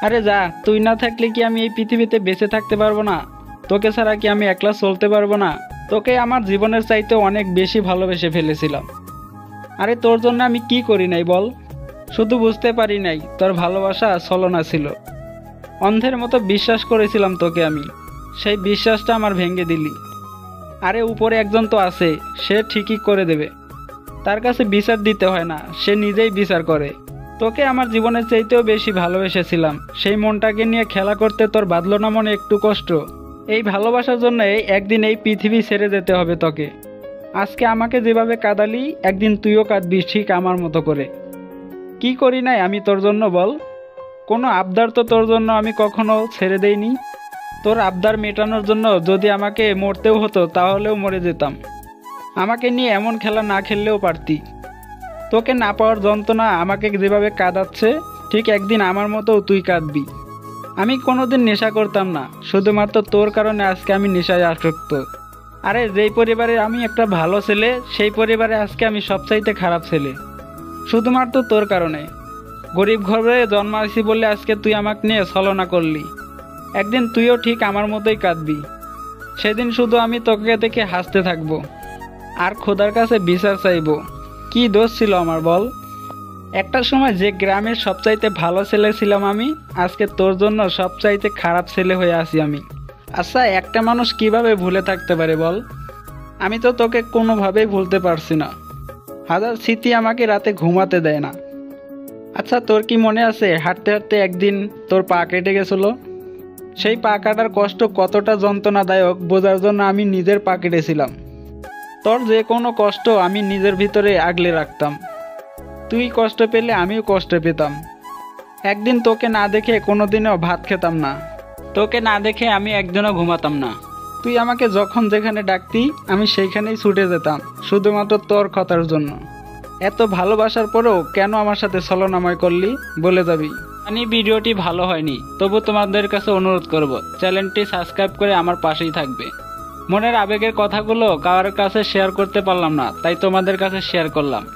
আরে যা, তুই না থাকলে কি আমি এই পৃথিবীতে বেঁচে থাকতে পারবো না? তোকে ছাড়া কি আমি একলা চলতে পারবো না? তোকে আমার জীবনের চাইতে অনেক বেশি ভালোবেসে ফেলেছিলাম। আরে তোর জন্য আমি কি করি নাই বল? শুধু বুঝতে পারি নাই তোর ভালোবাসা ছলনা ছিল। অন্ধের মতো বিশ্বাস করেছিলাম তোকে আমি, সেই বিশ্বাসটা আমার ভেঙে দিলি। আরে উপরে একজন তো আছে, সে ঠিকই করে দেবে। তার কাছে বিচার দিতে হয় না, সে নিজেই বিচার করে। তোকে আমার জীবনের চাইতেও বেশি ভালোবেসেছিলাম, সেই মনটাকে নিয়ে খেলা করতে তোর বাঁধলো না মনে একটু কষ্ট? এই ভালোবাসার জন্য একদিন এই পৃথিবী ছেড়ে যেতে হবে তোকে। আজকে আমাকে যেভাবে কাঁদালি, একদিন তুইও কাঁদবি ঠিক আমার মতো করে। কি করি নাই আমি তোর জন্য বল? কোনো আবদার তো তোর জন্য আমি কখনো ছেড়ে দেইনি। তোর আবদার মেটানোর জন্য যদি আমাকে মরতেও হতো তাহলেও মরে যেতাম। আমাকে নিয়ে এমন খেলা না খেললেও পারতি। তোকে না পাওয়ার যন্ত্রণা আমাকে যেভাবে কাঁদাচ্ছে, ঠিক একদিন আমার মতো তুই কাঁদবি। আমি কোনোদিন নেশা করতাম না, শুধুমাত্র তোর কারণে আজকে আমি নেশায় আসক্ত। আরে যেই পরিবারে আমি একটা ভালো ছেলে, সেই পরিবারে আজকে আমি সবচাইতে খারাপ ছেলে, শুধুমাত্র তোর কারণে। গরিব ঘরে জন্মাইছি বলে আজকে তুই আমাকে নিয়ে ছলনা করলি। একদিন তুইও ঠিক আমার মতোই কাঁদবি। সেদিন শুধু আমি তোকে দেখে হাসতে থাকবো আর খোদার কাছে বিচার চাইবো। কি দোষ ছিল আমার বল? একটা সময় যে গ্রামের সবচাইতে ভালো ছেলে ছিলাম আমি, আজকে তোর জন্য সবচাইতে খারাপ ছেলে হয়ে আছি আমি। আচ্ছা, একটা মানুষ কিভাবে ভুলে থাকতে পারে বল? আমি তো তোকে কোনোভাবেই ভুলতে পারছি না। হাজার স্মৃতি আমাকে রাতে ঘুমাতে দেয় না। আচ্ছা, তোর কি মনে আছে হাঁটতে হাঁটতে একদিন তোর পা কেটে গেছিল? সেই পা কাটার কষ্ট কতটা যন্ত্রণাদায়ক বোঝার জন্য আমি নিজের পা কেটেছিলাম। তোর যে কোনো কষ্ট আমি নিজের ভিতরে আগলে রাখতাম। তুই কষ্ট পেলে আমিও কষ্ট পেতাম। একদিন তোকে না দেখে কোনোদিনও ভাত খেতাম না। তোকে না দেখে আমি একদিনও ঘুমাতাম না। তুই আমাকে যখন যেখানে ডাকতি আমি সেইখানেই ছুটে যেতাম, শুধুমাত্র তোর কথার জন্য। এত ভালোবাসার পরেও কেন আমার সাথে ছলনাময় করলি বলে যাবি? ভিডিওটি ভালো হয়নি, তবু তোমাদের কাছে অনুরোধ করব, চ্যানেলটি সাবস্ক্রাইব করে আমার পাশেই থাকবে। মনের আবেগের কথাগুলো কারোর কাছে শেয়ার করতে পারলাম না, তাই তোমাদের কাছে শেয়ার করলাম।